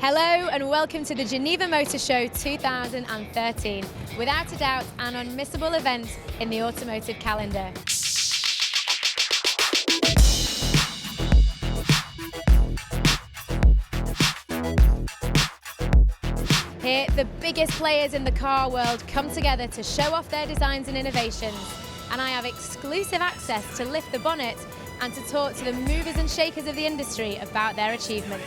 Hello and welcome to the Geneva Motor Show 2013. Without a doubt, an unmissable event in the automotive calendar. Here, the biggest players in the car world come together to show off their designs and innovations. And I have exclusive access to lift the bonnet and to talk to the movers and shakers of the industry about their achievements.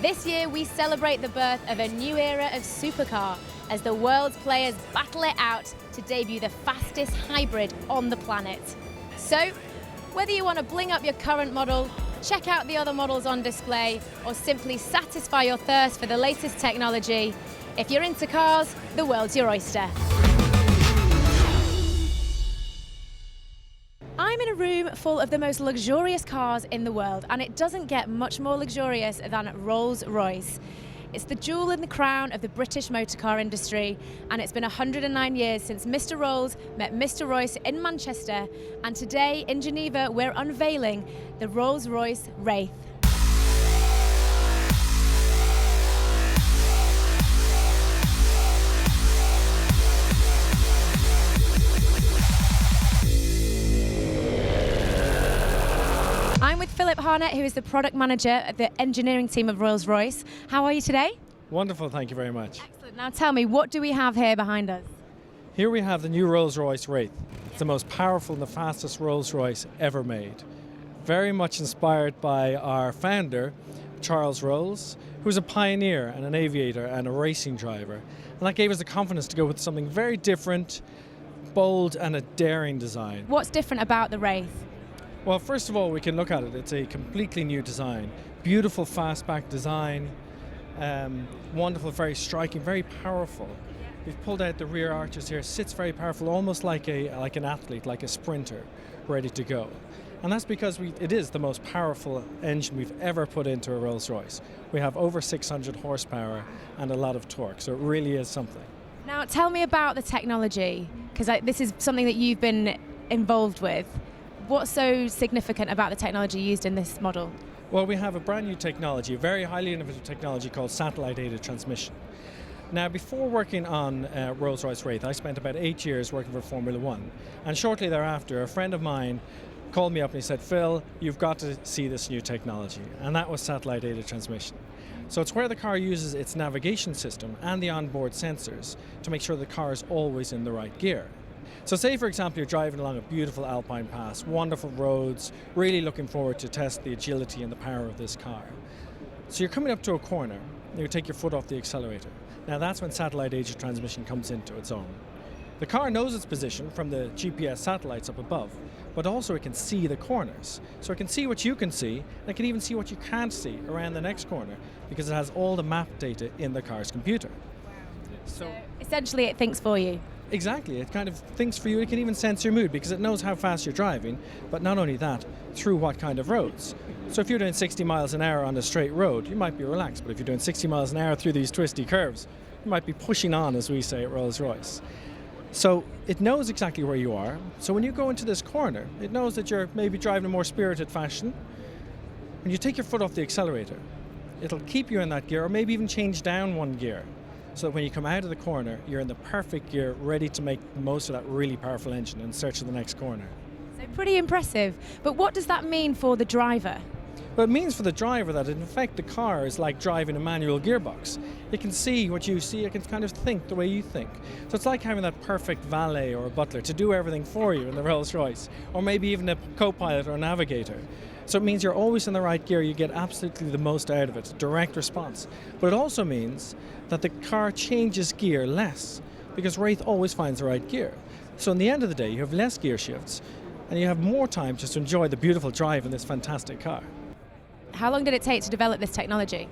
This year we celebrate the birth of a new era of supercar as the world's players battle it out to debut the fastest hybrid on the planet. So, whether you want to bling up your current model, check out the other models on display, or simply satisfy your thirst for the latest technology, if you're into cars, the world's your oyster. I'm in a room full of the most luxurious cars in the world, and it doesn't get much more luxurious than Rolls-Royce. It's the jewel in the crown of the British motor car industry, and it's been 109 years since Mr. Rolls met Mr. Royce in Manchester, and today in Geneva we're unveiling the Rolls-Royce Wraith. I'm with Philip Harnett, who is the product manager at the engineering team of Rolls-Royce. How are you today? Wonderful, thank you very much. Excellent. Now tell me, what do we have here behind us? Here we have the new Rolls-Royce Wraith. It's the most powerful and the fastest Rolls-Royce ever made. Very much inspired by our founder, Charles Rolls, who was a pioneer and an aviator and a racing driver. And that gave us the confidence to go with something very different, bold and a daring design. What's different about the Wraith? Well, first of all, we can look at it. It's a completely new design. Beautiful fastback design, wonderful, very striking, very powerful. We've pulled out the rear arches here. Sits very powerful, almost like an athlete, like a sprinter, ready to go. And that's because it is the most powerful engine we've ever put into a Rolls-Royce. We have over 600 horsepower and a lot of torque, so it really is something. Now, tell me about the technology, because this is something that you've been involved with. What's so significant about the technology used in this model? Well, we have a brand new technology, a very highly innovative technology called satellite-aided transmission. Now, before working on Rolls-Royce Wraith, I spent about 8 years working for Formula One. And shortly thereafter, a friend of mine called me up and he said, "Phil, you've got to see this new technology." And that was satellite-aided transmission. So it's where the car uses its navigation system and the onboard sensors to make sure the car is always in the right gear. So say, for example, you're driving along a beautiful alpine pass, wonderful roads, really looking forward to test the agility and the power of this car. So you're coming up to a corner, and you take your foot off the accelerator. Now that's when satellite-aided transmission comes into its own. The car knows its position from the GPS satellites up above, but also it can see the corners. So it can see what you can see, and it can even see what you can't see around the next corner, because it has all the map data in the car's computer. So essentially it thinks for you. Exactly, it kind of thinks for you. It can even sense your mood because it knows how fast you're driving, but not only that, through what kind of roads. So if you're doing 60 miles an hour on a straight road, you might be relaxed, but if you're doing 60 miles an hour through these twisty curves, you might be pushing on, as we say at Rolls-Royce. So it knows exactly where you are. So when you go into this corner, it knows that you're maybe driving in a more spirited fashion. When you take your foot off the accelerator, it'll keep you in that gear, or maybe even change down one gear, so that when you come out of the corner, you're in the perfect gear, ready to make the most of that really powerful engine in search of the next corner. So pretty impressive. But what does that mean for the driver? Well, it means for the driver that, in effect, the car is like driving a manual gearbox. It can see what you see, it can kind of think the way you think. So it's like having that perfect valet or a butler to do everything for you in the Rolls-Royce, or maybe even a co-pilot or a navigator. So it means you're always in the right gear, you get absolutely the most out of it, direct response. But it also means that the car changes gear less, because Wraith always finds the right gear. So in the end of the day, you have less gear shifts, and you have more time just to enjoy the beautiful drive in this fantastic car. How long did it take to develop this technology?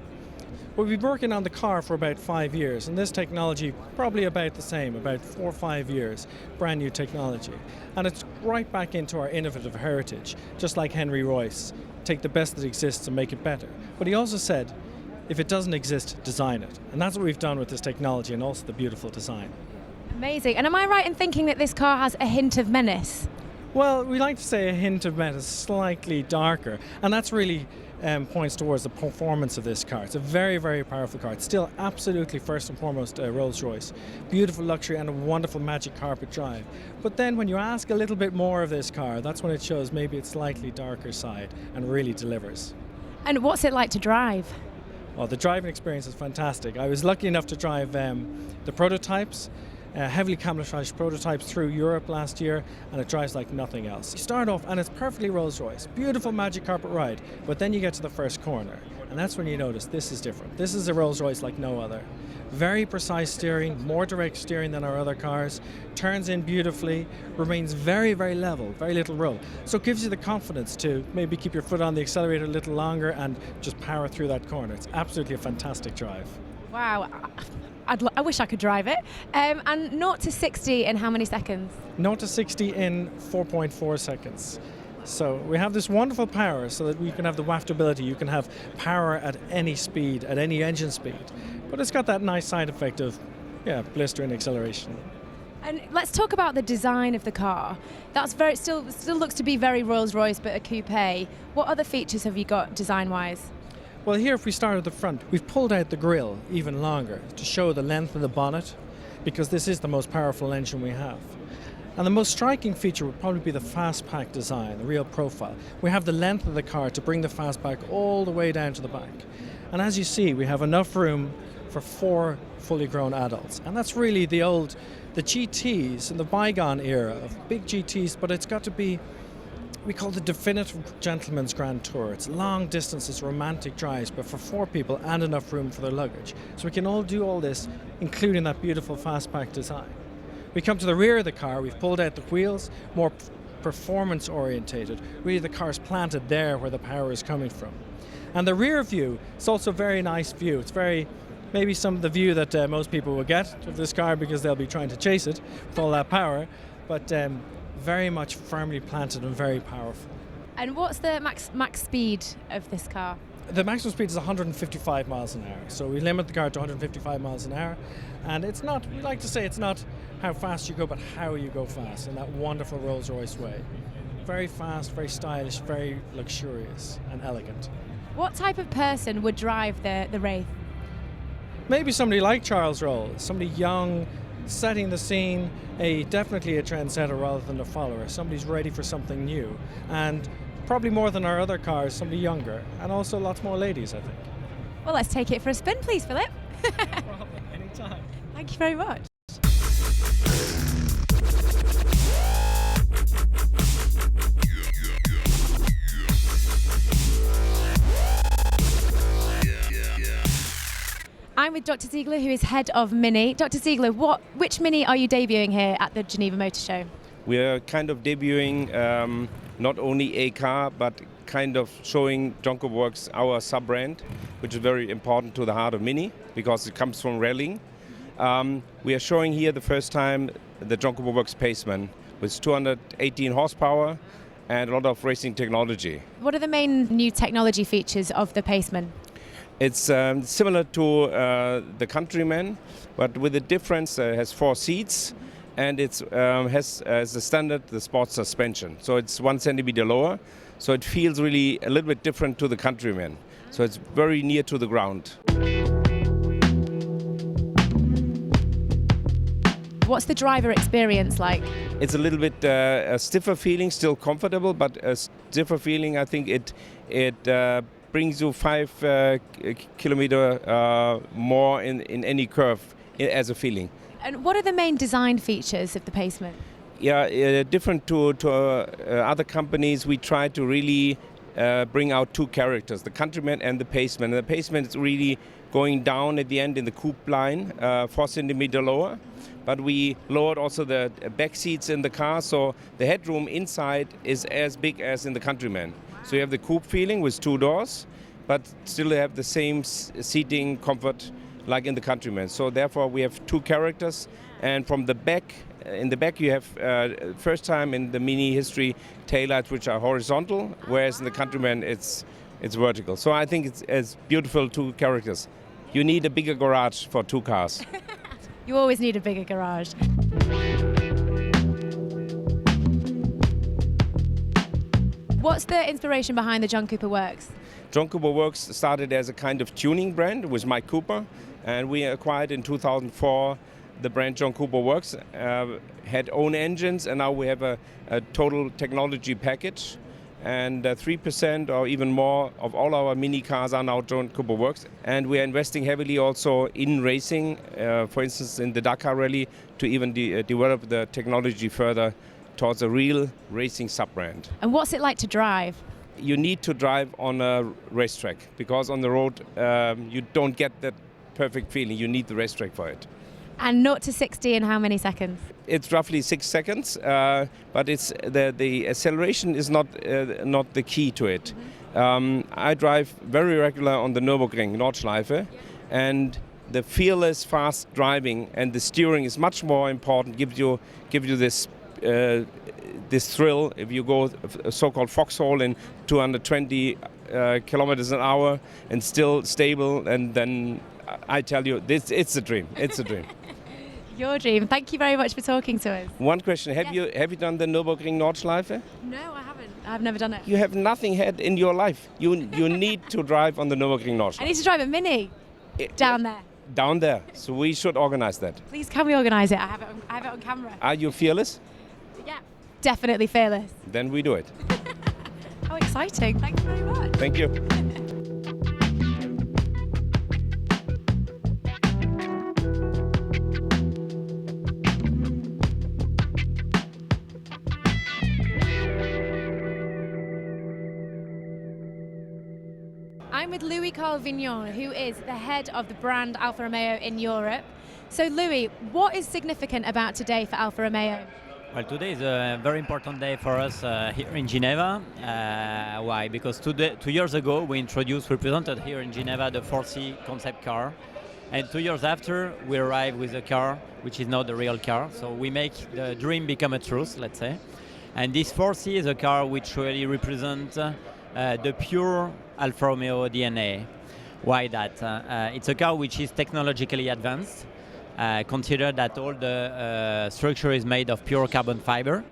Well, we've been working on the car for about 5 years, and this technology probably about the same, about 4 or 5 years, brand new technology. And it's right back into our innovative heritage, just like Henry Royce, take the best that exists and make it better. But he also said, if it doesn't exist, design it. And that's what we've done with this technology and also the beautiful design. Amazing. And am I right in thinking that this car has a hint of menace? Well, we like to say a hint of metal, slightly darker, and that's really points towards the performance of this car. It's a very, very powerful car. It's still absolutely first and foremost a Rolls-Royce. Beautiful luxury and a wonderful magic carpet drive. But then when you ask a little bit more of this car, that's when it shows maybe its slightly darker side and really delivers. And what's it like to drive? Well, the driving experience is fantastic. I was lucky enough to drive the prototypes, heavily camouflaged prototypes through Europe last year, and it drives like nothing else. You start off and it's perfectly Rolls-Royce, beautiful magic carpet ride, but then you get to the first corner and that's when you notice this is different. This is a Rolls-Royce like no other. Very precise steering, more direct steering than our other cars, turns in beautifully, remains very, very level, very little roll. So it gives you the confidence to maybe keep your foot on the accelerator a little longer and just power through that corner. It's absolutely a fantastic drive. Wow, I wish I could drive it. And 0 to 60 in how many seconds? 0 to 60 in 4.4 seconds. So we have this wonderful power so that we can have the waftability. You can have power at any speed, at any engine speed. But it's got that nice side effect of, blistering acceleration. And let's talk about the design of the car. That's very still looks to be very Rolls-Royce, but a coupe. What other features have you got design-wise? Well, here if we start at the front, we've pulled out the grille even longer to show the length of the bonnet, because this is the most powerful engine we have. And the most striking feature would probably be the fastpack design, the real profile. We have the length of the car to bring the fastpack all the way down to the back. And as you see, we have enough room for 4 fully grown adults. And that's really the GTs in the bygone era of big GTs, but it's got to be, we call it the definitive gentleman's grand tour. It's long distances, romantic drives, but for 4 people and enough room for their luggage. So we can all do all this, including that beautiful fastpack design. We come to the rear of the car, we've pulled out the wheels, more performance orientated. Really the car's planted there where the power is coming from. And the rear view, it's also a very nice view. It's maybe some of the view that most people will get of this car because they'll be trying to chase it with all that power, but very much firmly planted and very powerful. And what's the max speed of this car? The maximum speed is 155 miles an hour. So we limit the car to 155 miles an hour. And it's not, we like to say it's not how fast you go, but how you go fast in that wonderful Rolls-Royce way. Very fast, very stylish, very luxurious and elegant. What type of person would drive the Wraith? Maybe somebody like Charles Rolls, somebody young, setting the scene, definitely a trendsetter rather than a follower. Somebody's ready for something new. And probably more than our other cars, somebody younger. And also lots more ladies, I think. Well, let's take it for a spin, please, Philip. No problem, anytime. Thank you very much. I'm with Dr. Ziegler, who is head of Mini. Dr. Ziegler, which Mini are you debuting here at the Geneva Motor Show? We are kind of debuting not only a car, but kind of showing Jonko Works, our sub-brand, which is very important to the heart of Mini, because it comes from rallying. We are showing here the first time the Jonko Works Paceman with 218 horsepower and a lot of racing technology. What are the main new technology features of the Paceman? It's similar to the Countryman, but with a difference. It has 4 seats, and it has as a standard the sports suspension. So it's 1 centimeter lower, so it feels really a little bit different to the Countryman. So it's very near to the ground. What's the driver experience like? It's a little bit a stiffer feeling, still comfortable, but a stiffer feeling. I think it brings you 5 kilometer more in any curve as a feeling. And what are the main design features of the Paceman? Yeah, different to other companies, we try to really bring out 2 characters, the Countryman and the Paceman. And the Paceman is really going down at the end in the coupe line, 4 centimeter lower. But we lowered also the back seats in the car, so the headroom inside is as big as in the Countryman. So you have the coupe feeling with 2 doors, but still have the same seating comfort like in the Countryman. So therefore we have 2 characters, and from the back, in the back you have first time in the Mini history taillights which are horizontal, whereas in the Countryman it's vertical. So I think it's beautiful 2 characters. You need a bigger garage for 2 cars. You always need a bigger garage. What's the inspiration behind the John Cooper Works? John Cooper Works started as a kind of tuning brand with Mike Cooper, and we acquired in 2004 the brand John Cooper Works, had own engines, and now we have a total technology package. And 3% or even more of all our mini cars are now John Cooper Works. And we are investing heavily also in racing, for instance in the Dakar Rally, to even develop the technology further towards a real racing sub-brand. And what's it like to drive? You need to drive on a racetrack, because on the road you don't get that perfect feeling. You need the racetrack for it. And 0 to 60 in how many seconds? It's roughly 6 seconds, but it's the acceleration is not the key to it. I drive very regular on the Nürburgring Nordschleife, and the fearless, fast driving and the steering is much more important. Gives you this thrill if you go a so-called foxhole in 220 kilometers an hour and still stable. And then I tell you, it's a dream. It's a dream. Your dream. Thank you very much for talking to us. One question: Have you done the Nürburgring Nordschleife? No, I haven't. I've never done it. You have nothing had in your life. You need to drive on the Nürburgring Nordschleife. I need to drive a Mini down there. Down there. So we should organize that. Please, can we organise it? I have it on camera. Are you fearless? Yeah, definitely fearless. Then we do it. How exciting. Thank you very much. Thank you. I'm with Louis Carl Vignon, who is the head of the brand Alfa Romeo in Europe. So Louis, what is significant about today for Alfa Romeo? Well, today is a very important day for us here in Geneva. Why? Because 2 years ago we presented here in Geneva the 4C concept car. And 2 years after, we arrived with a car which is not the real car. So we make the dream become a truth, let's say. And this 4C is a car which really represents the pure Alfa Romeo DNA. Why that? It's a car which is technologically advanced. Consider that all the structure is made of pure carbon fiber.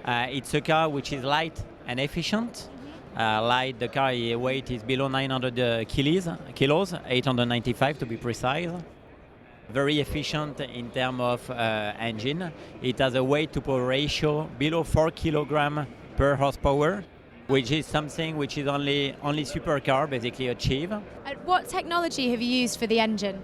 It's a car which is light and efficient. Light, the car weight is below 900 kilos, 895 to be precise. Very efficient in terms of engine. It has a weight to power ratio below 4 kilogram per horsepower, which is something which is only supercar basically achieve. And what technology have you used for the engine?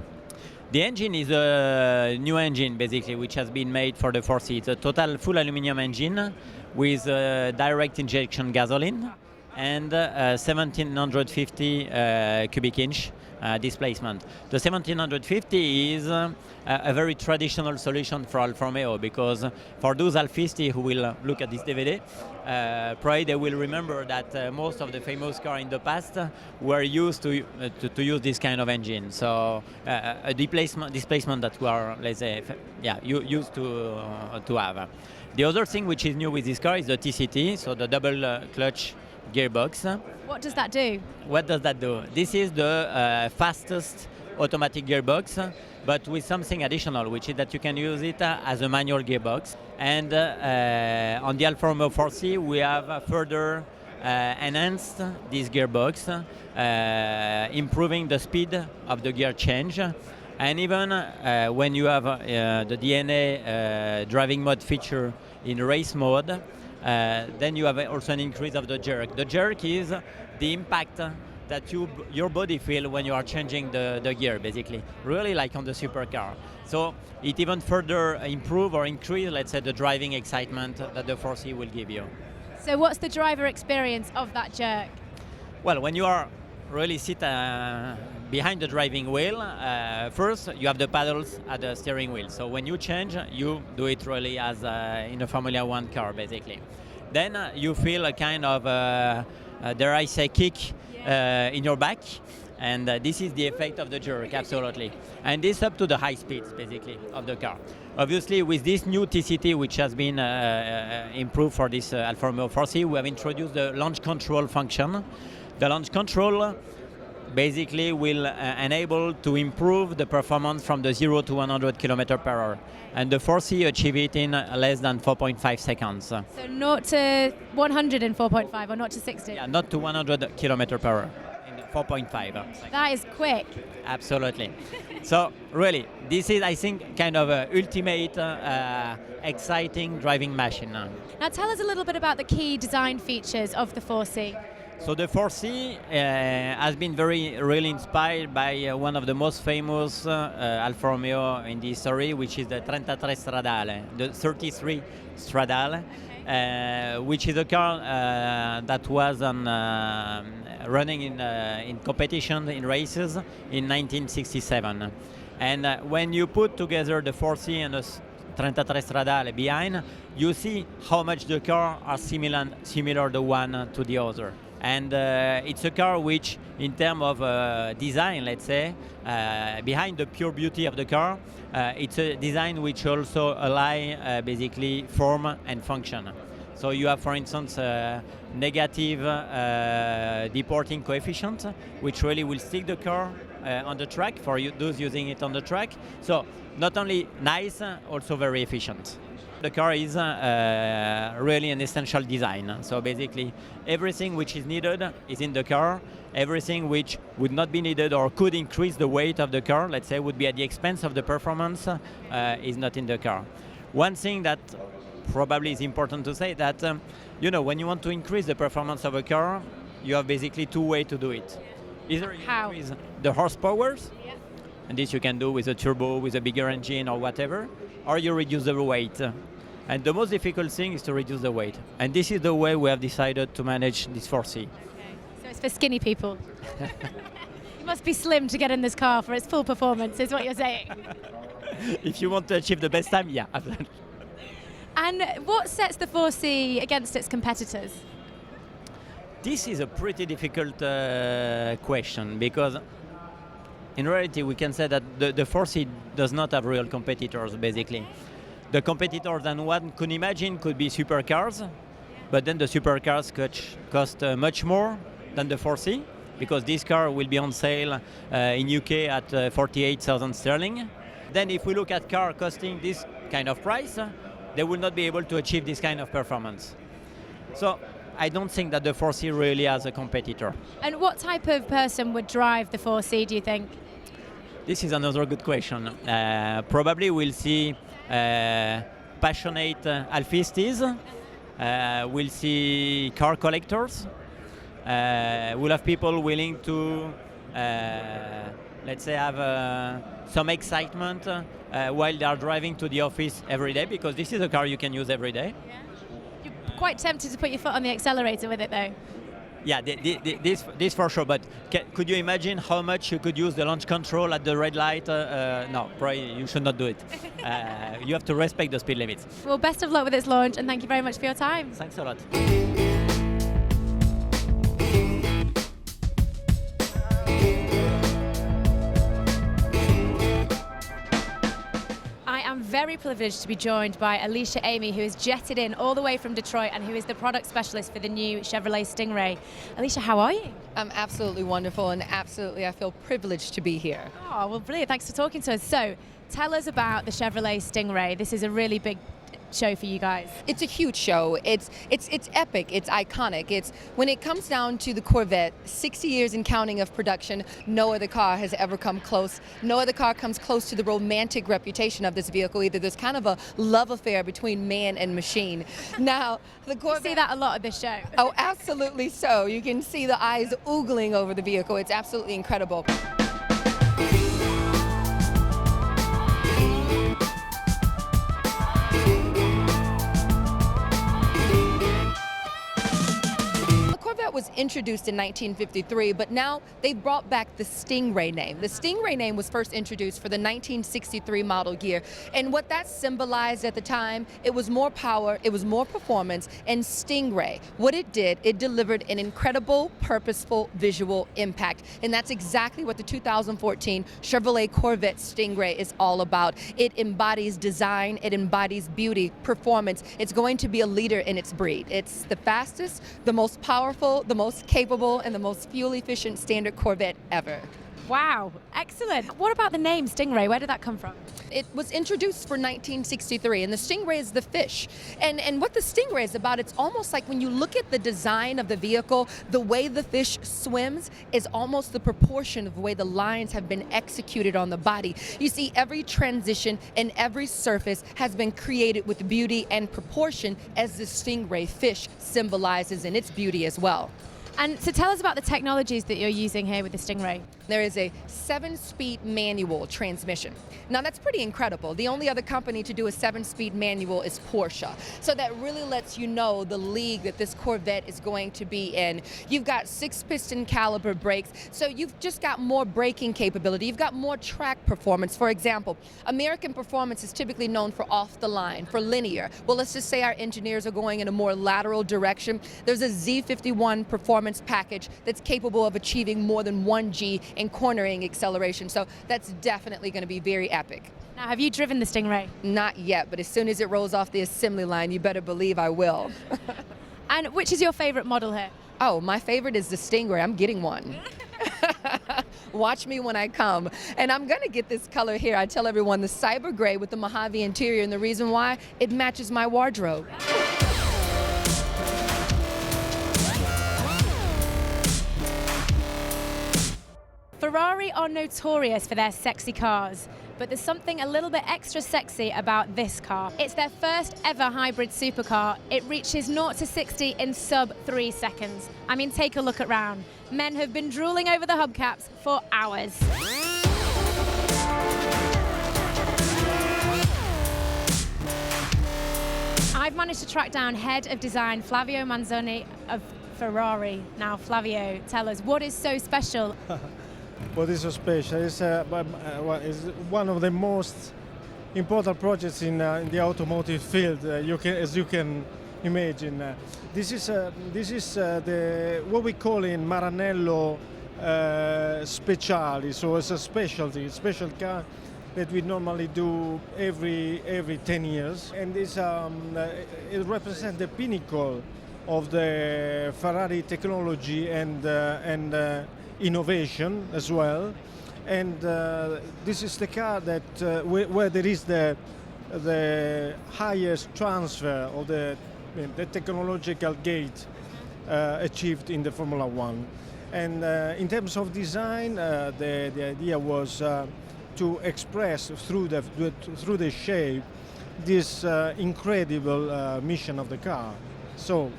The engine is a new engine basically which has been made for the 4C. It's a total full aluminum engine with direct injection gasoline and 1750 cubic inch displacement. The 1750 is a very traditional solution for Alfa Romeo, because for those Alfisti who will look at this DVD, probably they will remember that most of the famous cars in the past were used to use this kind of engine. So a displacement that we are, let's say, used to have. The other thing which is new with this car is the TCT, so the double clutch gearbox. What does that do? What does that do? This is the fastest automatic gearbox, but with something additional, which is that you can use it as a manual gearbox. And on the Alfa Romeo 4C, we have further enhanced this gearbox, improving the speed of the gear change. And even when you have the DNA driving mode feature in race mode, then you have also an increase of the jerk. The jerk is the impact that your body feel when you are changing the gear, basically, really like on the supercar. So it even further improve or increase, let's say, the driving excitement that the 4C will give you. So what's the driver experience of that jerk? Well, when you are really sit behind the driving wheel, first you have the paddles at the steering wheel. So when you change, you do it really as in a Formula One car, basically. Then you feel a kind of, dare I say, kick in your back. And this is the effect of the jerk, absolutely. And this up to the high speeds, basically, of the car. Obviously, with this new TCT, which has been improved for this Alfa Romeo 4C, we have introduced the launch control function. The launch control basically will enable to improve the performance from the 0 to 100 km per hour. And the 4C achieve it in less than 4.5 seconds. So 0 to 100 in 4.5 or 0 to 60? Yeah, not to 100 km per hour in 4.5 seconds. That is quick. Absolutely. So really, this is, I think, kind of an ultimate exciting driving machine. Now tell us a little bit about the key design features of the 4C. So the 4C has been really inspired by one of the most famous Alfa Romeo in the history, which is the 33 Stradale, the 33 Stradale, which is a car that was running in competition, in races in 1967. And when you put together the 4C and the 33 Stradale behind, you see how much the car are similar the one to the other. And it's a car which, in terms of design, let's say, behind the pure beauty of the car, it's a design which also ally basically form and function. So you have, for instance, negative deporting coefficient, which really will stick the car on the track for those using it on the track. So not only nice, also very efficient. The car is really an essential design. So basically, everything which is needed is in the car. Everything which would not be needed or could increase the weight of the car, let's say, would be at the expense of the performance, is not in the car. One thing that probably is important to say that, when you want to increase the performance of a car, you have basically two ways to do it. Either you increase the horsepower, and this you can do with a turbo, with a bigger engine or whatever, or you reduce the weight. And the most difficult thing is to reduce the weight. And this is the way we have decided to manage this 4C. Okay. So it's for skinny people. You must be slim to get in this car for its full performance, is what you're saying. If you want to achieve the best time, yeah, absolutely. And what sets the 4C against its competitors? This is a pretty difficult question, because in reality we can say that the 4C does not have real competitors, basically. The competitors that one could imagine could be supercars, but then the supercars cost much more than the 4C, because this car will be on sale in UK at 48,000 sterling. Then if we look at car costing this kind of price, they will not be able to achieve this kind of performance. So I don't think that the 4C really has a competitor. And what type of person would drive the 4C, do you think? This is another good question. Probably we'll see passionate alfistes, we'll see car collectors, we'll have people willing to, let's say, have some excitement while they are driving to the office every day, because this is a car you can use every day. Yeah. You're quite tempted to put your foot on the accelerator with it, though. Yeah, this for sure, but could you imagine how much you could use the launch control at the red light? No, probably you should not do it. You have to respect the speed limits. Well, best of luck with its launch, and thank you very much for your time. Thanks a lot. I'm very privileged to be joined by Alicia Amy, who has jetted in all the way from Detroit and who is the product specialist for the new Chevrolet Stingray. Alicia, how are you? I'm absolutely wonderful, and absolutely I feel privileged to be here. Oh, well, brilliant. Thanks for talking to us. So, tell us about the Chevrolet Stingray. This is a really big show for you guys. It's a huge show. It's epic. It's iconic. It's when it comes down to the Corvette, 60 years and counting of production, no other car has ever come close. No other car comes close to the romantic reputation of this vehicle either. There's kind of a love affair between man and machine. Now, the Corvette... You see that a lot at this show. Oh, absolutely so. You can see the eyes oogling over the vehicle. It's absolutely incredible. Was introduced in 1953, but now they brought back the Stingray name. The Stingray name was first introduced for the 1963 model year, and what that symbolized at the time, it was more power, it was more performance, and Stingray, what it did, it delivered an incredible, purposeful visual impact, and that's exactly what the 2014 Chevrolet Corvette Stingray is all about. It embodies design, it embodies beauty, performance. It's going to be a leader in its breed. It's the fastest, the most powerful, built the most capable and the most fuel-efficient standard Corvette ever. Wow, excellent. What about the name Stingray? Where did that come from? It was introduced for 1963, and the Stingray is the fish. And what the Stingray is about, it's almost like when you look at the design of the vehicle, the way the fish swims is almost the proportion of the way the lines have been executed on the body. You see, every transition and every surface has been created with beauty and proportion, as the Stingray fish symbolizes in its beauty as well. And so tell us about the technologies that you're using here with the Stingray. There is a 7-speed manual transmission. Now that's pretty incredible. The only other company to do a 7-speed manual is Porsche. So that really lets you know the league that this Corvette is going to be in. You've got 6-piston caliber brakes, so you've just got more braking capability. You've got more track performance. For example, American performance is typically known for off the line, for linear. Well, let's just say our engineers are going in a more lateral direction. There's a Z51 performance package that's capable of achieving more than 1G in cornering acceleration. So that's definitely going to be very epic. Now, have you driven the Stingray? Not yet, but as soon as it rolls off the assembly line, you better believe I will. And which is your favorite model here? Oh, my favorite is the Stingray. I'm getting one. Watch me when I come. And I'm going to get this color here. I tell everyone, the cyber gray with the Mojave interior, and the reason why, it matches my wardrobe. Ferrari are notorious for their sexy cars, but there's something a little bit extra sexy about this car. It's their first ever hybrid supercar. It reaches 0 to 60 in sub 3 seconds. I mean, take a look around. Men have been drooling over the hubcaps for hours. I've managed to track down head of design Flavio Manzoni of Ferrari. Now, Flavio, tell us, what is so special? What is so special is one of the most important projects in the automotive field. As you can imagine, this is what we call in Maranello speciali. So it's a special car that we normally do every 10 years, and it represents the pinnacle of the Ferrari technology and innovation as well. And this is the car that where there is the highest transfer of the technological gate achieved in the Formula One. And in terms of design, the idea was to express through the shape this incredible mission of the car. So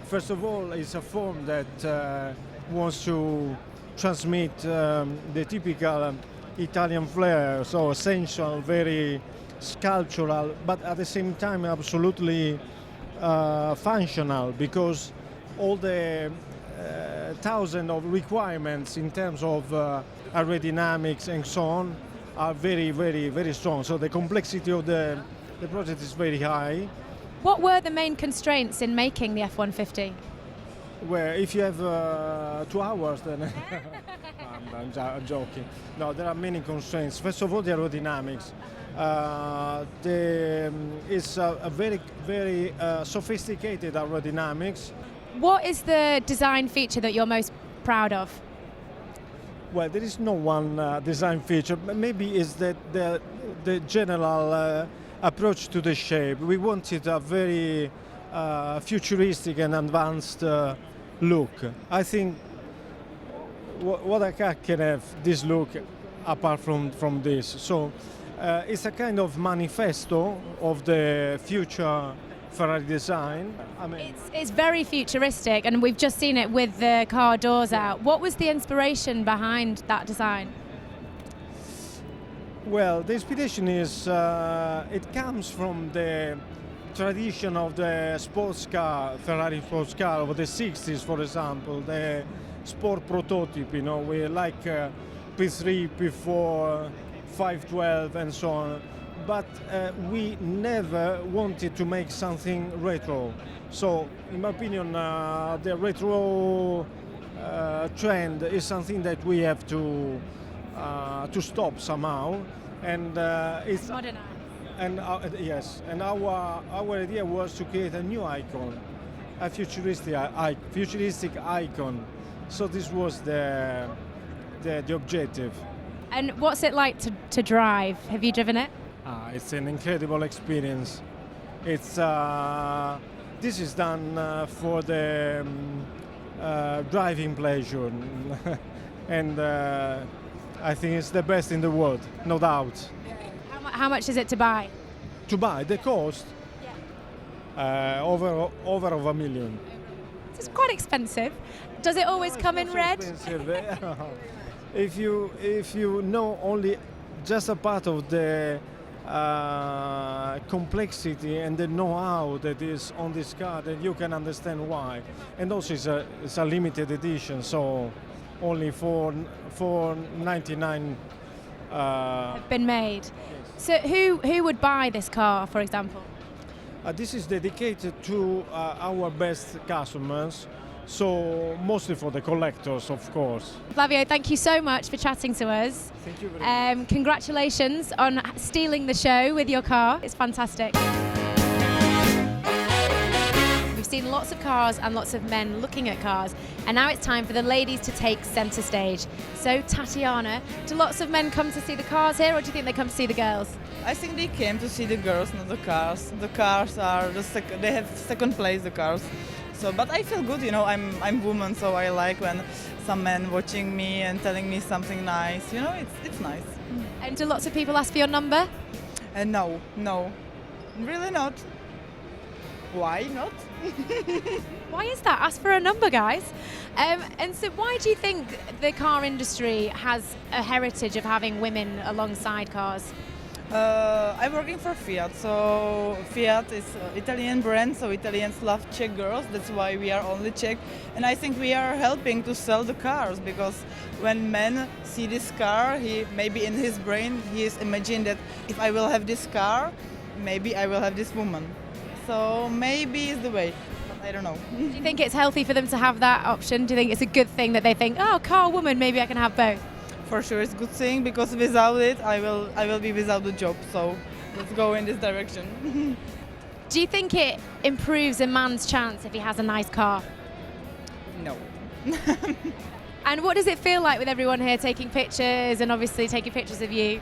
first of all, it's a form that wants to transmit the typical Italian flair, so sensual, very sculptural, but at the same time absolutely functional, because all the thousands of requirements in terms of aerodynamics and so on are very, very, very strong. So the complexity of the project is very high. What were the main constraints in making the F-150? Well, if you have 2 hours, then I'm joking. No, there are many constraints. First of all, the aerodynamics. It's a very, very sophisticated aerodynamics. What is the design feature that you're most proud of? Well, there is no one design feature. Maybe is that the general approach to the shape. We wanted a very futuristic and advanced look. I think what a car can have this look apart from this. So it's a kind of manifesto of the future Ferrari design. I mean, it's very futuristic, and we've just seen it with the car doors out. What was the inspiration behind that design? Well, the inspiration is it comes from the tradition of the sports car, Ferrari sports car of the 60s, for example, the sport prototype, we like P3, P4, 512 and so on. But we never wanted to make something retro. So, in my opinion, the retro trend is something that we have to stop somehow, and it's Modernize. and yes. And our idea was to create a new icon, a futuristic icon. So this was the objective. And what's it like to drive? Have you driven it? It's an incredible experience. It's this is done for the driving pleasure, and I think it's the best in the world, no doubt. How much is it to buy? To buy the cost, over of $1 million. It's quite expensive. Does it always come in red? If you know only just a part of the complexity and the know-how that is on this car, then you can understand why. And also it's a limited edition, so only for 99 Have been made. So who would buy this car, for example? This is dedicated to our best customers, so mostly for the collectors, of course. Flavio, thank you so much for chatting to us. Thank you very much. Congratulations on stealing the show with your car. It's fantastic. We've seen lots of cars and lots of men looking at cars, and now it's time for the ladies to take centre stage. So, Tatiana, do lots of men come to see the cars here, or do you think they come to see the girls? I think they came to see the girls, not the cars. The cars are they have second place, the cars. So, but I feel good, you know. I'm woman, so I like when some men watching me and telling me something nice. You know, it's nice. And do lots of people ask for your number? No, really not. Why not? Why is that? Ask for a number, guys. And so why do you think the car industry has a heritage of having women alongside cars? I'm working for Fiat, so Fiat is an Italian brand, so Italians love Czech girls, that's why we are only Czech. And I think we are helping to sell the cars, because when men see this car, maybe in his brain he is imagining that if I will have this car, maybe I will have this woman. So maybe it's the way, but I don't know. Do you think it's healthy for them to have that option? Do you think it's a good thing that they think, oh, car, woman, maybe I can have both? For sure, it's a good thing, because without it, I will be without the job. So let's go in this direction. Do you think it improves a man's chance if he has a nice car? No. And what does it feel like with everyone here taking pictures and obviously taking pictures of you?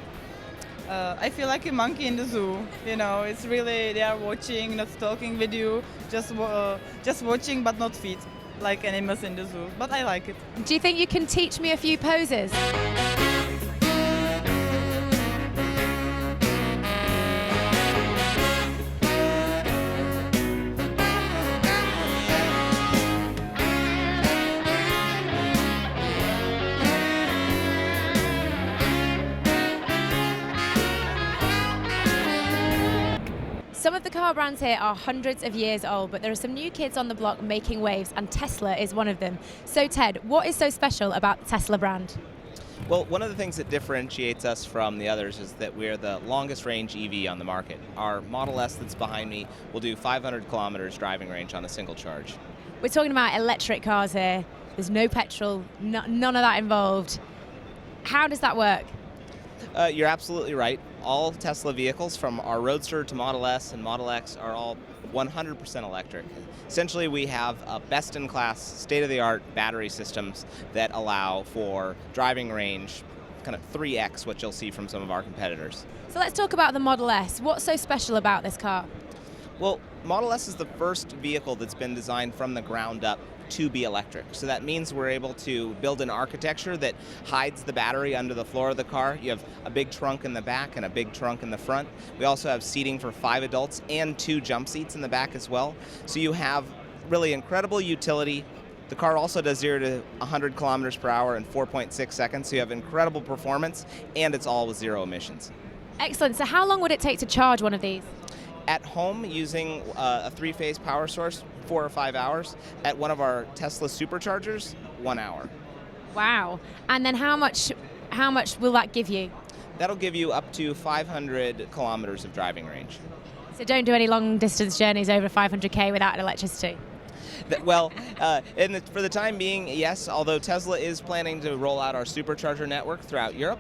I feel like a monkey in the zoo. You know, it's really, they are watching, not talking with you, just watching but not feed, like animals in the zoo. But I like it. Do you think you can teach me a few poses? Some of the car brands here are hundreds of years old, but there are some new kids on the block making waves, and Tesla is one of them. So Ted, what is so special about the Tesla brand? Well, one of the things that differentiates us from the others is that we're the longest range EV on the market. Our Model S that's behind me will do 500 kilometers driving range on a single charge. We're talking about electric cars here. There's no petrol, none of that involved. How does that work? You're absolutely right. All Tesla vehicles, from our Roadster to Model S and Model X, are all 100% electric. Essentially, we have best-in-class, state-of-the-art battery systems that allow for driving range, kind of 3x what you'll see from some of our competitors. So let's talk about the Model S. What's so special about this car? Well, Model S is the first vehicle that's been designed from the ground up to be electric. So that means we're able to build an architecture that hides the battery under the floor of the car. You have a big trunk in the back and a big trunk in the front. We also have seating for 5 adults and 2 jump seats in the back as well. So you have really incredible utility. The car also does 0 to 100 kilometers per hour in 4.6 seconds. So you have incredible performance, and it's all with 0 emissions. Excellent. So how long would it take to charge one of these? At home, using a 3-phase power source, 4 or 5 hours. At one of our Tesla superchargers, 1 hour. Wow. And then how much will that give you? That'll give you up to 500 kilometers of driving range. So don't do any long distance journeys over 500k without electricity. For the time being, yes, although Tesla is planning to roll out our supercharger network throughout Europe,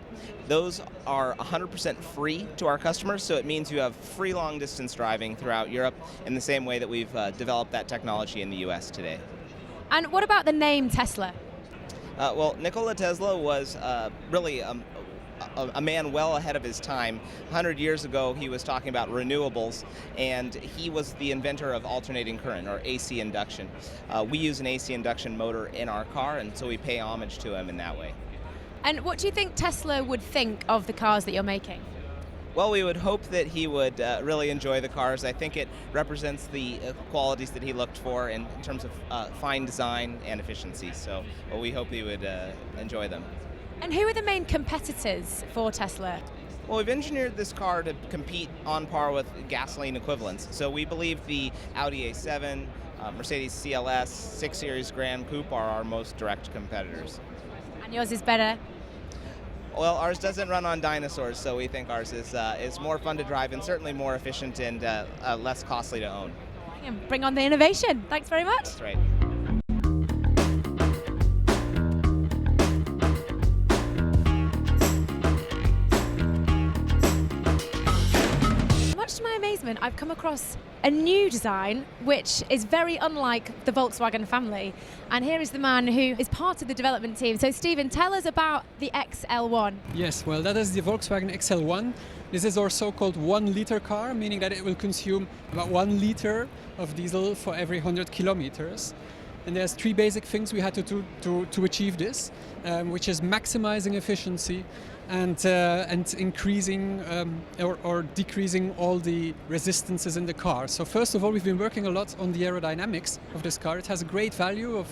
those are 100% free to our customers, so it means you have free long-distance driving throughout Europe in the same way that we've developed that technology in the US today. And what about the name Tesla? Nikola Tesla was really a man well ahead of his time. 100 years ago, he was talking about renewables, and he was the inventor of alternating current, or AC induction. We use an AC induction motor in our car, and so we pay homage to him in that way. And what do you think Tesla would think of the cars that you're making? Well, we would hope that he would really enjoy the cars. I think it represents the qualities that he looked for in terms of fine design and efficiency, so we hope he would enjoy them. And who are the main competitors for Tesla? Well, we've engineered this car to compete on par with gasoline equivalents. So we believe the Audi A7, Mercedes CLS, 6 Series Grand Coupe are our most direct competitors. And yours is better? Well, ours doesn't run on dinosaurs, so we think ours is more fun to drive and certainly more efficient and less costly to own. Bring on the innovation. Thanks very much. That's right. Much to my amazement, I've come across a new design which is very unlike the Volkswagen family. And here is the man who is part of the development team. So Stephen, tell us about the XL1. Yes, well, that is the Volkswagen XL1. This is our so-called 1 liter car, meaning that it will consume about 1 liter of diesel for every 100 kilometers. And there's 3 basic things we had to do to achieve this, which is maximizing efficiency and increasing or decreasing all the resistances in the car. So first of all, we've been working a lot on the aerodynamics of this car. It has a great value of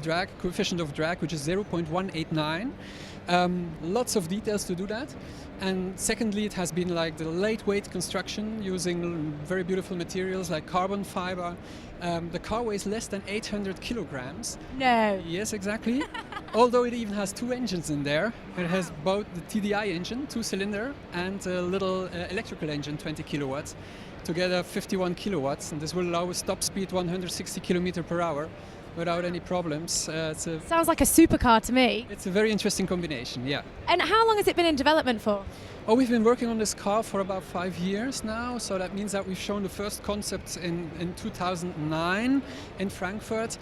drag, coefficient of drag, which is 0.189. Lots of details to do that. And secondly, it has been like the lightweight construction using very beautiful materials like carbon fiber. The car weighs less than 800 kilograms. No. Yes, exactly. Although it even has 2 engines in there. It has both the TDI engine, 2-cylinder, and a little electrical engine, 20 kilowatts. Together 51 kilowatts, and this will allow a top speed 160 kilometers per hour without any problems. Sounds like a supercar to me. It's a very interesting combination, yeah. And how long has it been in development for? Oh, we've been working on this car for about 5 years now, so that means that we've shown the first concepts in 2009 in Frankfurt,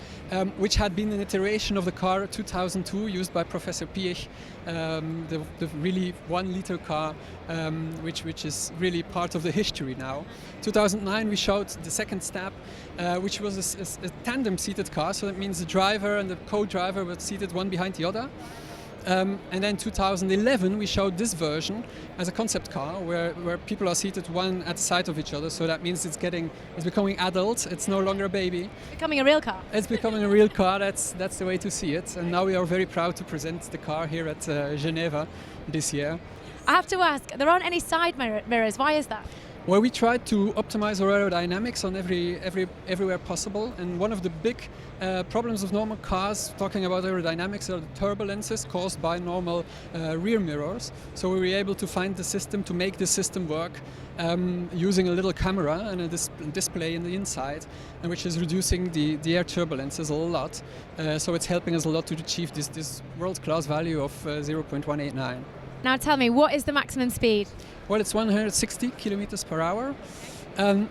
which had been an iteration of the car 2002 used by Professor Piech, the really 1 liter car, which is really part of the history now. 2009 we showed the second step, which was a tandem seated car, so that means the driver and the co-driver were seated one behind the other. And then 2011 we showed this version as a concept car where people are seated one at the side of each other, so that means it's becoming adult, it's no longer a baby. Becoming a real car. It's becoming a real car, that's the way to see it. And now we are very proud to present the car here at Geneva this year. I have to ask, there aren't any side mirrors, why is that? Well, we tried to optimize our aerodynamics on everywhere possible, and one of the big problems of normal cars, talking about aerodynamics, are the turbulences caused by normal rear mirrors. So we were able to find the system to make the system work using a little camera and a display in the inside, and which is reducing the air turbulences a lot. So it's helping us a lot to achieve this world-class value of 0.189. Now tell me, what is the maximum speed? Well, it's 160 kilometers per hour.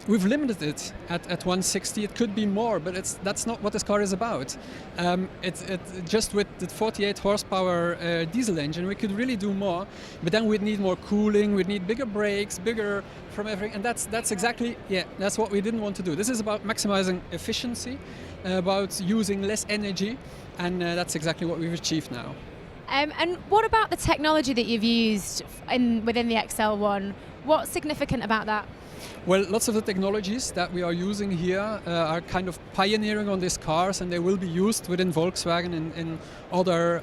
We've limited it at 160. It could be more, but that's not what this car is about. It's just with the 48 horsepower diesel engine, we could really do more, but then we'd need more cooling, we'd need bigger brakes, bigger from everything, and that's exactly, that's what we didn't want to do. This is about maximizing efficiency, about using less energy, and that's exactly what we've achieved now. And what about the technology that you've used within the XL1? What's significant about that? Well, lots of the technologies that we are using here are kind of pioneering on these cars, and they will be used within Volkswagen in other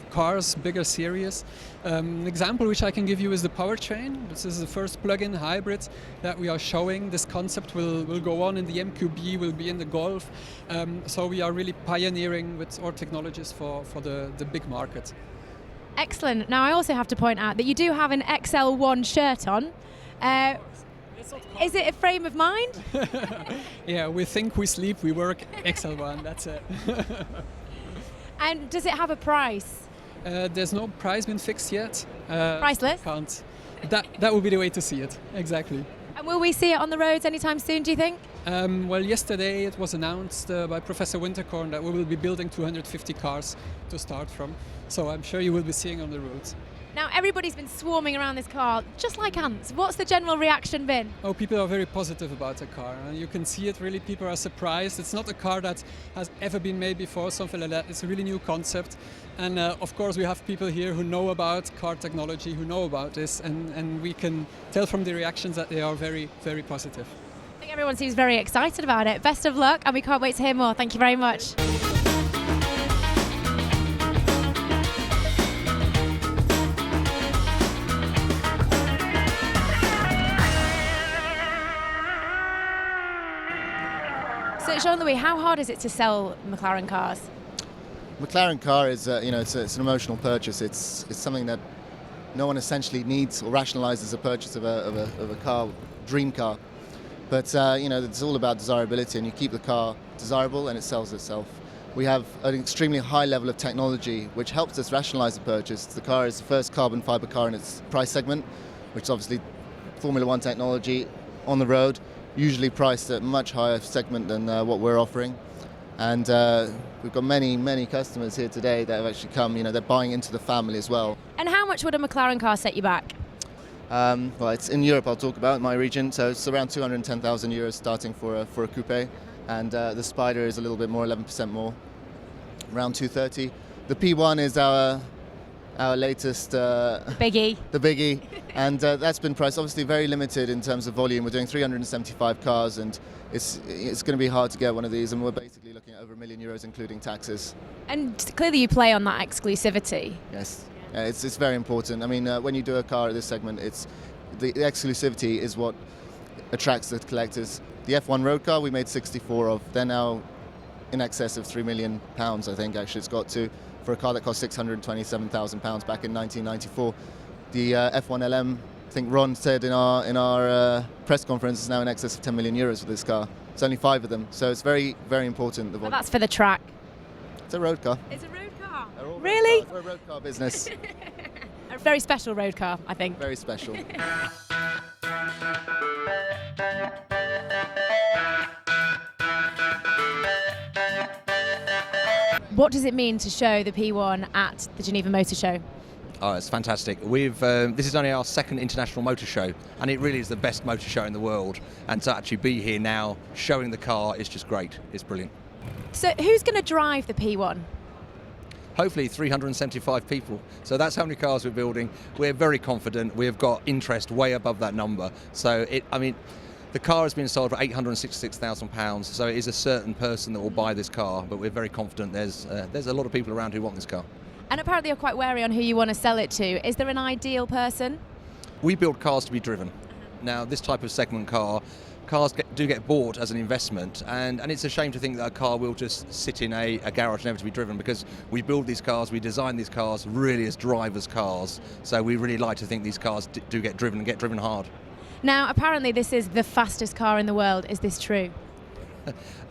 cars, bigger series. An example which I can give you is the powertrain. This is the first plug-in hybrid that we are showing. This concept will go on in the MQB, will be in the Golf. So we are really pioneering with our technologies for the big market. Excellent. Now I also have to point out that you do have an XL1 shirt on. Is it a frame of mind? Yeah, we think, we sleep, we work, XL1, that's it. And does it have a price? There's no price been fixed yet. Priceless? Can't. That would be the way to see it, exactly. And will we see it on the roads anytime soon, do you think? Well, yesterday it was announced by Professor Winterkorn that we will be building 250 cars to start from. So I'm sure you will be seeing on the roads. Now, everybody's been swarming around this car, just like ants. What's the general reaction been? Oh, people are very positive about the car, and you can see it really. People are surprised. It's not a car that has ever been made before, something like that. It's a really new concept. And of course, we have people here who know about car technology, who know about this, and we can tell from the reactions that they are very, very positive. I think everyone seems very excited about it. Best of luck, and we can't wait to hear more. Thank you very much. So, Jean-Louis, how hard is it to sell McLaren cars? McLaren car is, it's an emotional purchase. It's something that no one essentially needs or rationalizes a purchase of a car, dream car. But it's all about desirability, and you keep the car desirable, and it sells itself. We have an extremely high level of technology, which helps us rationalize the purchase. The car is the first carbon fiber car in its price segment, which is obviously Formula One technology on the road, usually priced at a much higher segment than what we're offering. And we've got many customers here today that have actually come, they're buying into the family as well. And how much would a McLaren car set you back? Well, it's in Europe, I'll talk about, in my region, so it's around 210,000 euros starting for a coupe. And the Spider is a little bit more, 11% more, around 230. The P1 is our latest Biggie. The biggie, and that's been priced obviously very limited in terms of volume. We're doing 375 cars, and it's going to be hard to get one of these, and we're basically looking at over €1 million including taxes. And clearly you play on that exclusivity. Yes, it's very important. I mean, when you do a car at this segment, it's the exclusivity is what attracts the collectors. The F1 road car we made 64 of. They're now in excess of £3 million, I think actually it's got to, for a car that cost £627,000 back in 1994. The F1 LM, I think Ron said in our press conference, is now in excess of €10 million for this car. It's only 5 of them, so it's very, very important. Well, that's for the track. It's a road car. It's a road car. Really? We're a road car business. A very special road car, I think. Very special. What does it mean to show the P1 at the Geneva Motor Show? Oh, it's fantastic. This is only our second international motor show, and it really is the best motor show in the world. And to actually be here now, showing the car, is just great. It's brilliant. So who's going to drive the P1? Hopefully 375 people. So that's how many cars we're building. We're very confident. We've got interest way above that number. So the car has been sold for £866,000, so it is a certain person that will buy this car, but we're very confident there's a lot of people around who want this car. And apparently you're quite wary on who you want to sell it to. Is there an ideal person? We build cars to be driven. Now, this type of segment cars do get bought as an investment, and it's a shame to think that a car will just sit in a garage never to be driven, because we build these cars, we design these cars really as drivers' cars, so we really like to think these cars do get driven and get driven hard. Now, apparently this is the fastest car in the world. Is this true?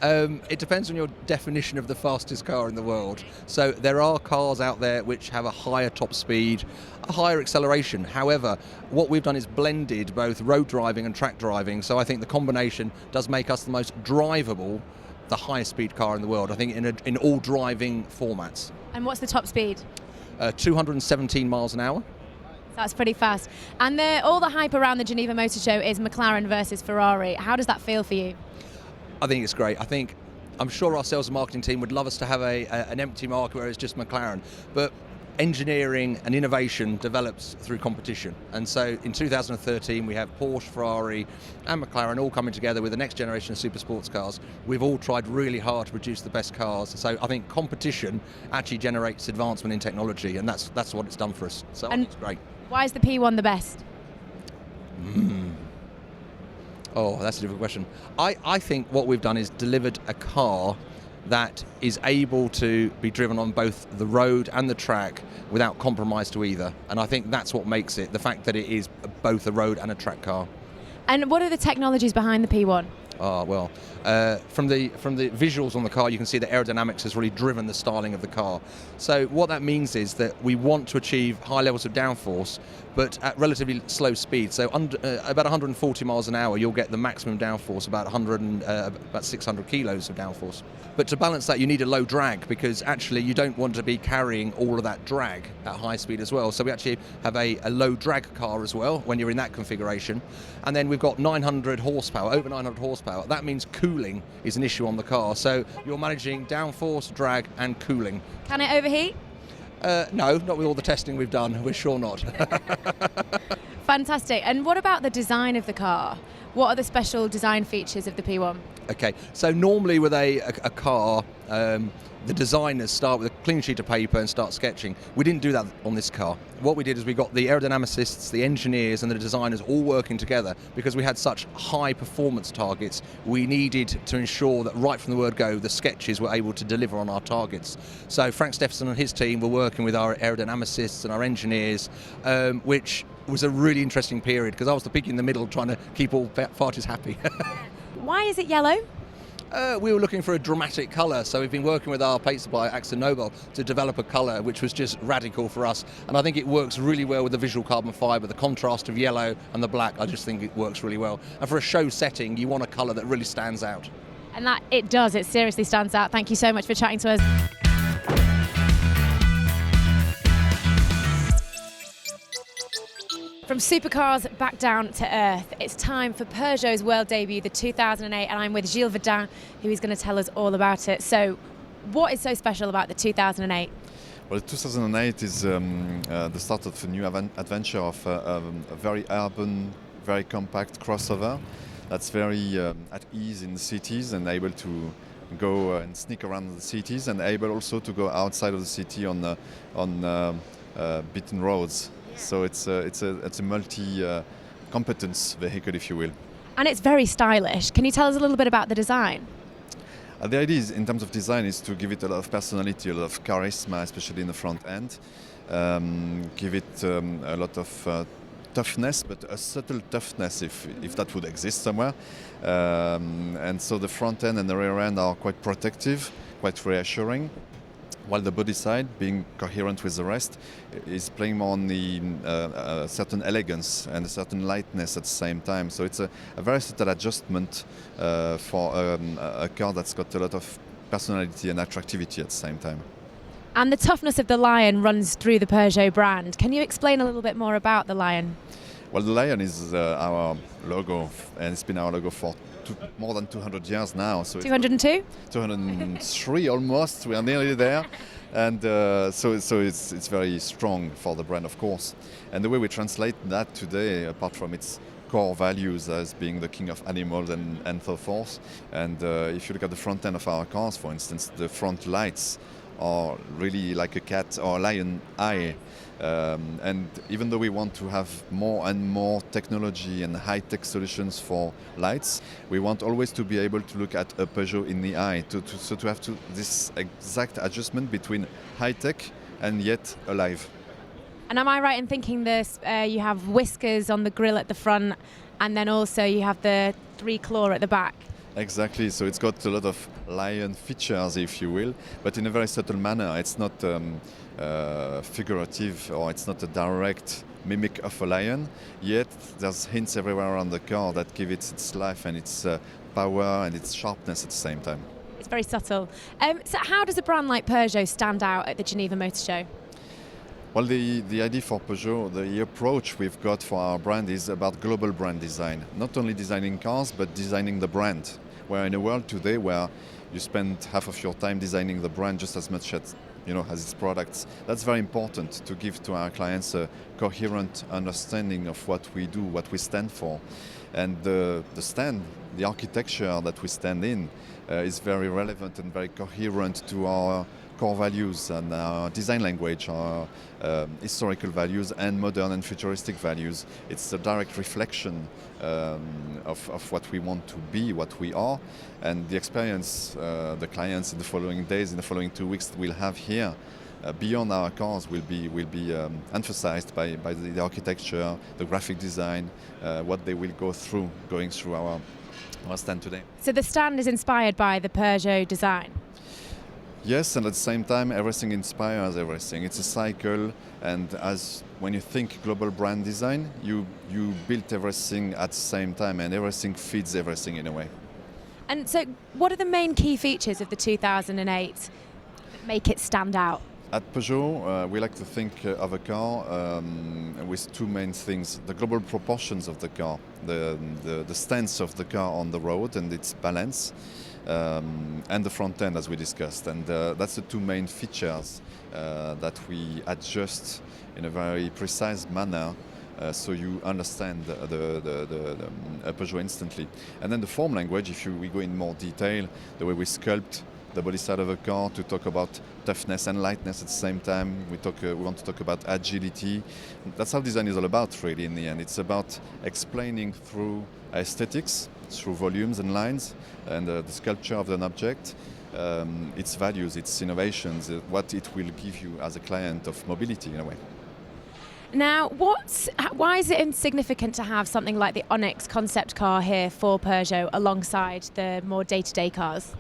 It depends on your definition of the fastest car in the world. So there are cars out there which have a higher top speed, a higher acceleration. However, what we've done is blended both road driving and track driving. So I think the combination does make us the most drivable, the highest speed car in the world, I think in all driving formats. And what's the top speed? 217 miles an hour. That's pretty fast. And all the hype around the Geneva Motor Show is McLaren versus Ferrari. How does that feel for you? I think it's great. I'm sure our sales and marketing team would love us to have an empty market where it's just McLaren. But engineering and innovation develops through competition. And so in 2013, we have Porsche, Ferrari and McLaren all coming together with the next generation of super sports cars. We've all tried really hard to produce the best cars. So I think competition actually generates advancement in technology, and that's what it's done for us. So I think it's great. Why is the P1 the best? Oh, that's a difficult question. I think what we've done is delivered a car that is able to be driven on both the road and the track without compromise to either. And I think that's what makes it, the fact that it is both a road and a track car. And what are the technologies behind the P1? Well, from the visuals on the car, you can see that aerodynamics has really driven the styling of the car. So what that means is that we want to achieve high levels of downforce, but at relatively slow speed. So about 140 miles an hour, you'll get the maximum downforce, about 600 kilos of downforce. But to balance that, you need a low drag, because actually you don't want to be carrying all of that drag at high speed as well. So we actually have a low drag car as well when you're in that configuration. And then we've got 900 horsepower, over 900 horsepower. That means cooling is an issue on the car. So you're managing downforce, drag and cooling. Can it overheat? No, not with all the testing we've done. We're sure not. Fantastic. And what about the design of the car? What are the special design features of the P1? Okay, so normally with a car, the designers start with a clean sheet of paper and start sketching. We didn't do that on this car. What we did is we got the aerodynamicists, the engineers and the designers all working together, because we had such high performance targets. We needed to ensure that right from the word go, the sketches were able to deliver on our targets. So Frank Steffensen and his team were working with our aerodynamicists and our engineers, which was a really interesting period, because I was the pig in the middle trying to keep all parties happy. Why is it yellow? We were looking for a dramatic colour, so we've been working with our paint supplier Akzo Nobel to develop a colour which was just radical for us, and I think it works really well with the visual carbon fibre, the contrast of yellow and the black. I just think it works really well, and for a show setting you want a colour that really stands out. And that it does, it seriously stands out. Thank you so much for chatting to us. From supercars back down to earth, it's time for Peugeot's world debut, the 2008, and I'm with Gilles Verdun, who is going to tell us all about it. So, what is so special about the 2008? Well, 2008 is the start of a new adventure of a very urban, very compact crossover that's very at ease in the cities and able to go and sneak around the cities, and able also to go outside of the city on beaten roads. So it's a multi-competence vehicle, if you will. And it's very stylish. Can you tell us a little bit about the design? The idea is, in terms of design, is to give it a lot of personality, a lot of charisma, especially in the front end. Give it a lot of toughness, but a subtle toughness, if that would exist somewhere. And so the front end and the rear end are quite protective, quite reassuring, while the body side, being coherent with the rest, is playing more on the certain elegance and a certain lightness at the same time. So it's a very subtle adjustment for a car that's got a lot of personality and attractivity at the same time. And the toughness of the Lion runs through the Peugeot brand. Can you explain a little bit more about the Lion? Well, the Lion is our logo, and it's been our logo for more than 200 years now. So 202? 203 almost. We are nearly there, and so it's very strong for the brand, of course. And the way we translate that today, apart from its core values as being the king of animals and so forth, and if you look at the front end of our cars, for instance, the front lights are really like a cat or lion eye. And even though we want to have more and more technology and high-tech solutions for lights, we want always to be able to look at a Peugeot in the eye, so to have this exact adjustment between high-tech and yet alive. And am I right in thinking this? You have whiskers on the grille at the front, and then also you have the 3-claw at the back? Exactly, so it's got a lot of lion features, if you will, but in a very subtle manner. It's not figurative, or it's not a direct mimic of a lion, yet there's hints everywhere around the car that give it its life and its power and its sharpness at the same time. It's very subtle. So how does a brand like Peugeot stand out at the Geneva Motor Show? Well, the idea for Peugeot, the approach we've got for our brand is about global brand design. Not only designing cars, but designing the brand. We're in a world today where you spend half of your time designing the brand just as much as its products. That's very important to give to our clients a coherent understanding of what we do, what we stand for. And the architecture that we stand in is very relevant and very coherent to our core values and our design language, our historical values and modern and futuristic values. It's a direct reflection of what we want to be, what we are, and the experience the clients in the following days, in the following 2 weeks will have here beyond our cars will be emphasized by the architecture, the graphic design, what they will go through going through our stand today. So the stand is inspired by the Peugeot design? Yes, and at the same time, everything inspires everything. It's a cycle, and as when you think global brand design, you build everything at the same time, and everything feeds everything in a way. And so what are the main key features of the 2008 that make it stand out? At Peugeot, we like to think of a car with two main things: the global proportions of the car, the stance of the car on the road and its balance, and the front end, as we discussed. And that's the two main features that we adjust in a very precise manner, so you understand the Peugeot instantly. And then the form language, if we go in more detail, the way we sculpt the body side of a car to talk about toughness and lightness at the same time. We want to talk about agility. That's how design is all about, really, in the end. It's about explaining through aesthetics, through volumes and lines, and the sculpture of an object, its values, its innovations, what it will give you as a client of mobility, in a way. Now, why is it insignificant to have something like the Onyx concept car here for Peugeot alongside the more day-to-day cars?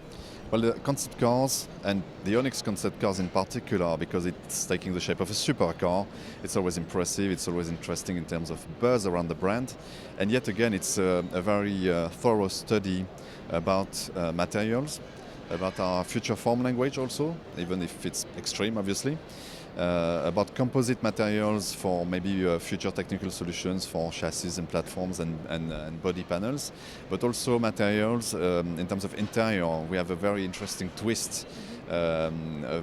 Well, the concept cars, and the Onyx concept cars in particular, because it's taking the shape of a supercar, it's always impressive, it's always interesting in terms of buzz around the brand. And yet again, it's a very thorough study about materials, about our future form language also, even if it's extreme, obviously. About composite materials for maybe future technical solutions for chassis and platforms and body panels, but also materials in terms of interior. We have a very interesting twist, a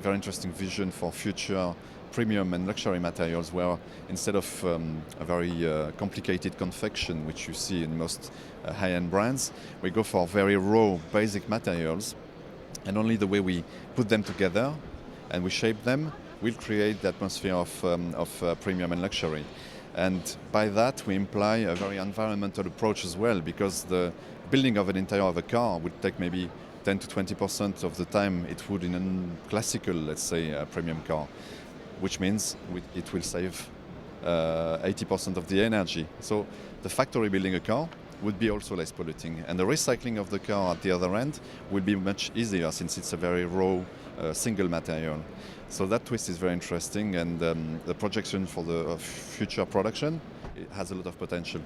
very interesting vision for future premium and luxury materials, where instead of a very complicated confection, which you see in most high-end brands, we go for very raw, basic materials, and only the way we put them together and we shape them will create the atmosphere of premium and luxury. And by that we imply a very environmental approach as well, because the building of an interior of a car would take maybe 10 to 20% of the time it would in a classical, let's say, premium car, which means it will save 80% of the energy. So the factory building a car would be also less polluting, and the recycling of the car at the other end would be much easier, since it's a very raw single material. So that twist is very interesting, and the projection for the future production, it has a lot of potential.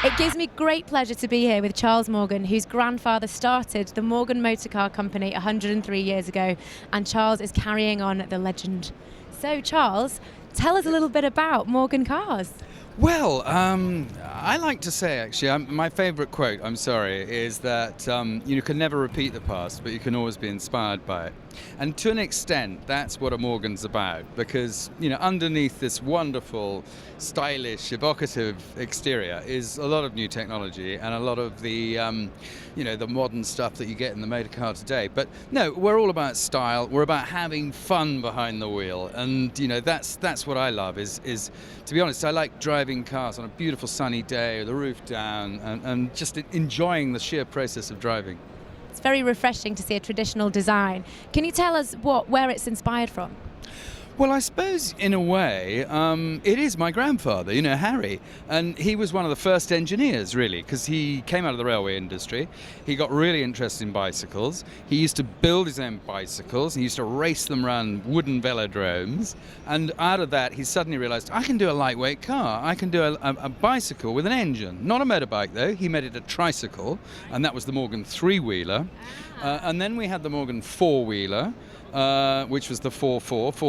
It gives me great pleasure to be here with Charles Morgan, whose grandfather started the Morgan Motor Car Company 103 years ago, and Charles is carrying on the legend. So Charles, tell us a little bit about Morgan Cars. Well, I like to say, actually, my favourite quote, I'm sorry, is that you can never repeat the past, but you can always be inspired by it. And to an extent, that's what a Morgan's about, because, underneath this wonderful, stylish, evocative exterior is a lot of new technology and a lot of the, the modern stuff that you get in the motor car today. But no, we're all about style. We're about having fun behind the wheel, and that's what I love. Is to be honest, I like driving cars on a beautiful sunny day with the roof down, and just enjoying the sheer process of driving. It's very refreshing to see a traditional design. Can you tell us where it's inspired from? Well, I suppose in a way it is my grandfather, Harry, and he was one of the first engineers, really, because he came out of the railway industry. He got really interested in bicycles. He used to build his own bicycles. He used to race them around wooden velodromes, and out of that he suddenly realized, I can do a lightweight car. I can do a bicycle with an engine. Not a motorbike, though. He made it a tricycle, and that was the Morgan three-wheeler. And then we had the Morgan four-wheeler, which was the 4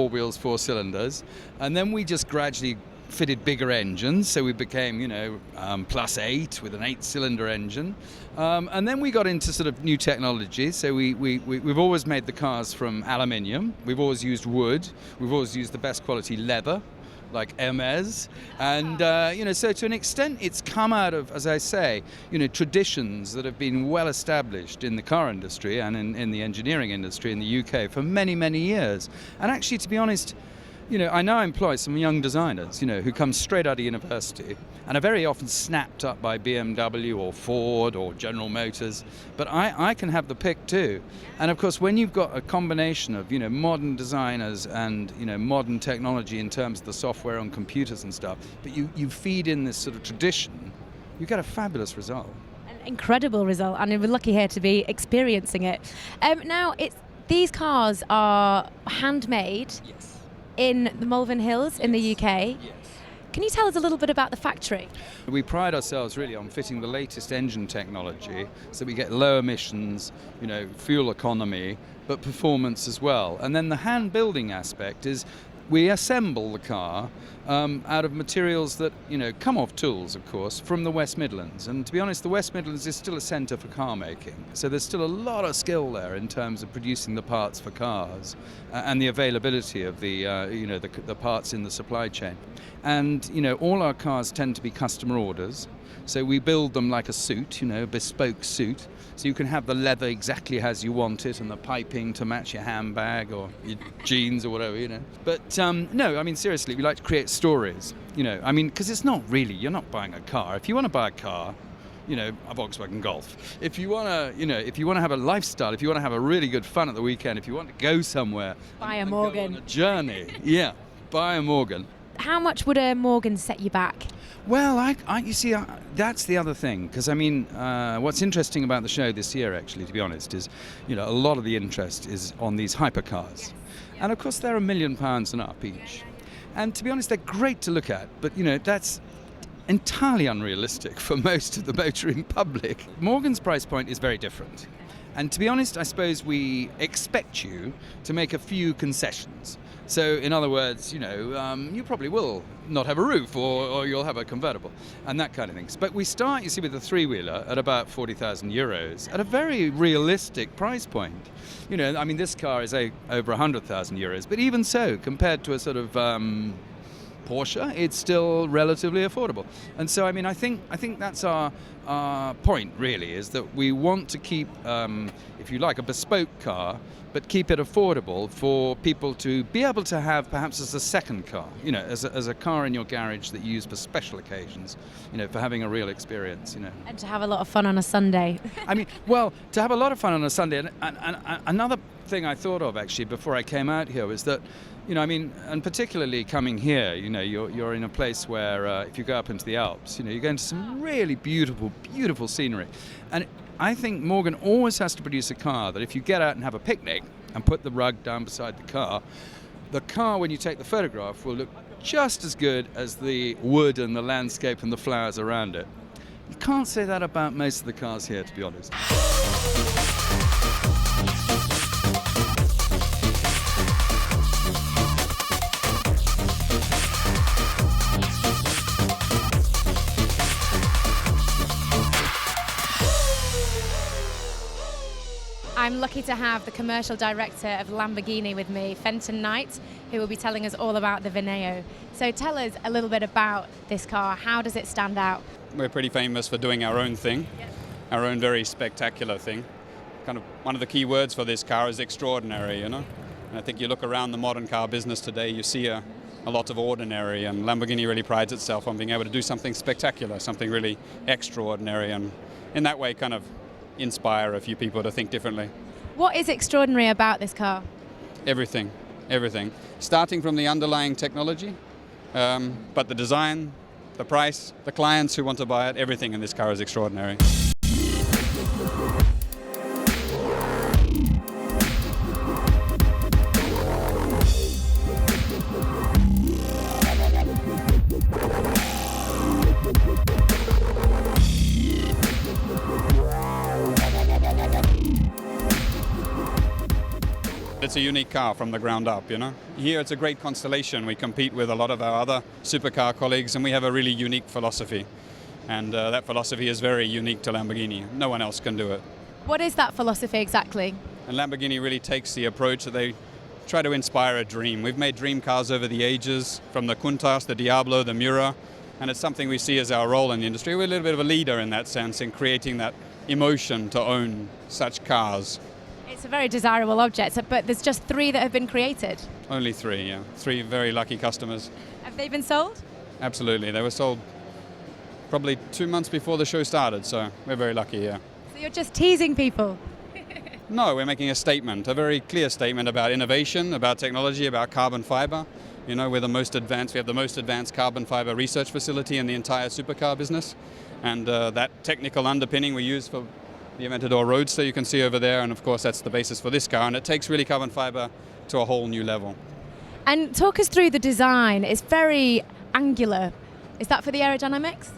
wheels, 4 cylinders, and then we just gradually fitted bigger engines, so we became, +8 with an 8-cylinder engine, and then we got into sort of new technology. So we've always made the cars from aluminium, we've always used wood, we've always used the best quality leather, like Hermes, and so to an extent it's come out of, as I say, traditions that have been well established in the car industry and in the engineering industry in the UK for many, many years. And actually, to be honest, I now employ some young designers, who come straight out of university and are very often snapped up by BMW or Ford or General Motors. But I can have the pick too. And of course, when you've got a combination of, modern designers and, modern technology in terms of the software on computers and stuff, but you feed in this sort of tradition, you get a fabulous result. An incredible result, and we're lucky here to be experiencing it. Now, these cars are handmade. Yes. In the Malvern Hills in the UK. Yes. Can you tell us a little bit about the factory? We pride ourselves really on fitting the latest engine technology so we get low emissions, fuel economy, but performance as well. And then the hand building aspect is we assemble the car out of materials that, come off tools, of course, from the West Midlands. And to be honest, the West Midlands is still a centre for car making. So there's still a lot of skill there in terms of producing the parts for cars and the availability of the parts in the supply chain. And, all our cars tend to be customer orders. So we build them like a suit, a bespoke suit. So you can have the leather exactly as you want it and the piping to match your handbag or your jeans or whatever, But no, seriously, we like to create stories, because it's not really, you're not buying a car. If you want to buy a car, a Volkswagen Golf. If you want to, have a lifestyle, if you want to have a really good fun at the weekend, if you want to go somewhere, buy a Morgan. Go on a journey, buy a Morgan. How much would a Morgan set you back? Well, you see, that's the other thing, because what's interesting about the show this year, actually, to be honest, is, a lot of the interest is on these hypercars. Yes. And of course, they're £1 million and up each. And to be honest, they're great to look at, but, that's entirely unrealistic for most of the motoring public. Morgan's price point is very different. And to be honest, I suppose we expect you to make a few concessions. So, in other words, you probably will not have a roof or you'll have a convertible and that kind of things. But we start, you see, with the three-wheeler at about €40,000 at a very realistic price point. This car is over €100,000, but even so, compared to a sort of Porsche, it's still relatively affordable. And so, I think that's our point, really, is that we want to keep, if you like, a bespoke car, but keep it affordable for people to be able to have perhaps as a second car, as a car in your garage that you use for special occasions, for having a real experience, And to have a lot of fun on a Sunday. To have a lot of fun on a Sunday. And another thing I thought of, actually, before I came out here was that, and particularly coming here, you're in a place where if you go up into the Alps, you go into some really beautiful, beautiful scenery. And I think Morgan always has to produce a car that if you get out and have a picnic and put the rug down beside the car, when you take the photograph, will look just as good as the wood and the landscape and the flowers around it. You can't say that about most of the cars here, to be honest. I'm lucky to have the commercial director of Lamborghini with me, Fenton Knight, who will be telling us all about the Veneo. So tell us a little bit about this car. How does it stand out? We're pretty famous for doing our own thing, our own very spectacular thing. Kind of one of the key words for this car is extraordinary, And I think you look around the modern car business today, you see a lot of ordinary, and Lamborghini really prides itself on being able to do something spectacular, something really extraordinary, and in that way kind of inspire a few people to think differently. What is extraordinary about this car? Everything. Starting from the underlying technology, but the design, the price, the clients who want to buy it, everything in this car is extraordinary. It's a unique car from the ground up, Here it's a great constellation. We compete with a lot of our other supercar colleagues, and we have a really unique philosophy. And that philosophy is very unique to Lamborghini. No one else can do it. What is that philosophy exactly? And Lamborghini really takes the approach that they try to inspire a dream. We've made dream cars over the ages, from the Countach, the Diablo, the Miura, and it's something we see as our role in the industry. We're a little bit of a leader in that sense, in creating that emotion to own such cars. It's a very desirable object, but there's just 3 that have been created. Only 3, yeah. 3 very lucky customers. Have they been sold? Absolutely. They were sold probably 2 months before the show started, so we're very lucky, yeah. So you're just teasing people? No, we're making a statement, a very clear statement about innovation, about technology, about carbon fiber. You know, we're the most advanced, we have the most advanced carbon fiber research facility in the entire supercar business. And that technical underpinning we use for the Aventador Roadster you can see over there, and of course that's the basis for this car, and it takes really carbon fiber to a whole new level. And talk us through the design. It's very angular. Is that for the aerodynamics?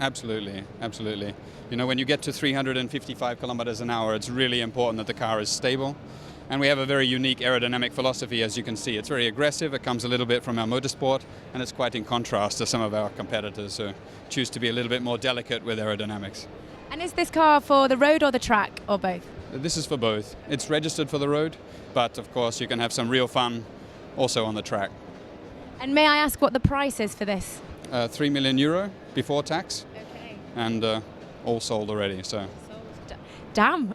Absolutely, absolutely. You know, when you get to 355 kilometers an hour, it's really important that the car is stable. And we have a very unique aerodynamic philosophy, as you can see. It's very aggressive, it comes a little bit from our motorsport, and it's quite in contrast to some of our competitors who choose to be a little bit more delicate with aerodynamics. And is this car for the road or the track, or both? This is for both. It's registered for the road, but of course you can have some real fun also on the track. And may I ask what the price is for this? 3 million euro before tax. Okay. And all sold already, so. Damn.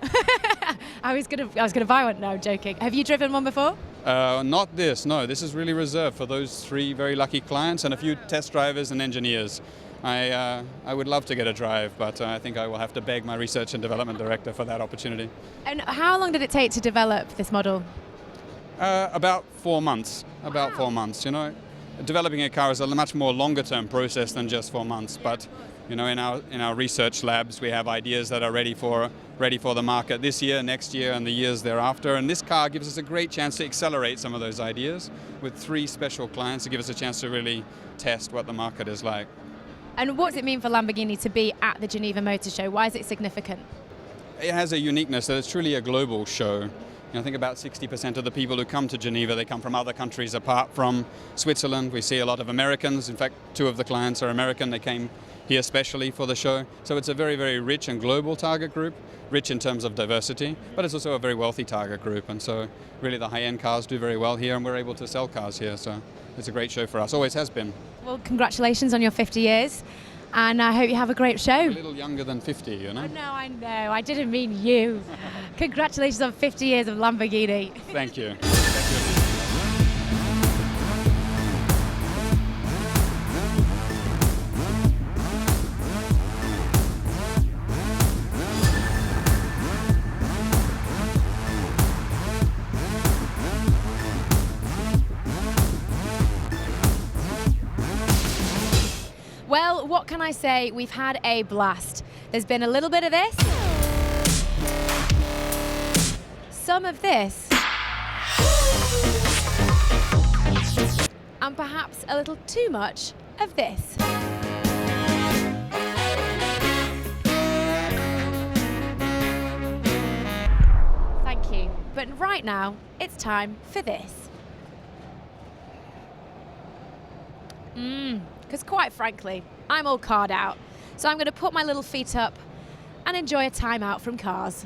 I was gonna buy one. No, I'm joking. Have you driven one before? Not this, no. This is really reserved for those 3 very lucky clients and a few test drivers and engineers. I would love to get a drive, but I think I will have to beg my research and development director for that opportunity. And how long did it take to develop this model? About 4 months. About 4 months. You know, developing a car is a much more longer-term process than just 4 months. But you know, in our research labs, we have ideas that are ready for the market this year, next year, and the years thereafter. And this car gives us a great chance to accelerate some of those ideas with 3 special clients to give us a chance to really test what the market is like. And what does it mean for Lamborghini to be at the Geneva Motor Show? Why is it significant? It has a uniqueness that it's truly a global show. You know, I think about 60% of the people who come to Geneva, they come from other countries apart from Switzerland. We see a lot of Americans. In fact, 2 of the clients are American. They came here specially for the show. So it's a very, very rich and global target group, rich in terms of diversity, but it's also a very wealthy target group. And so really the high-end cars do very well here, and we're able to sell cars here. So it's a great show for us, always has been. Well, congratulations on your 50 years, and I hope you have a great show. A little younger than 50, you know? Oh, no, I know. I didn't mean you. Congratulations on 50 years of Lamborghini. Thank you. Well, what can I say? We've had a blast. There's been a little bit of this, some of this, and perhaps a little too much of this. Thank you. But right now, it's time for this. Because quite frankly, I'm all carred out. So I'm going to put my little feet up and enjoy a time out from cars.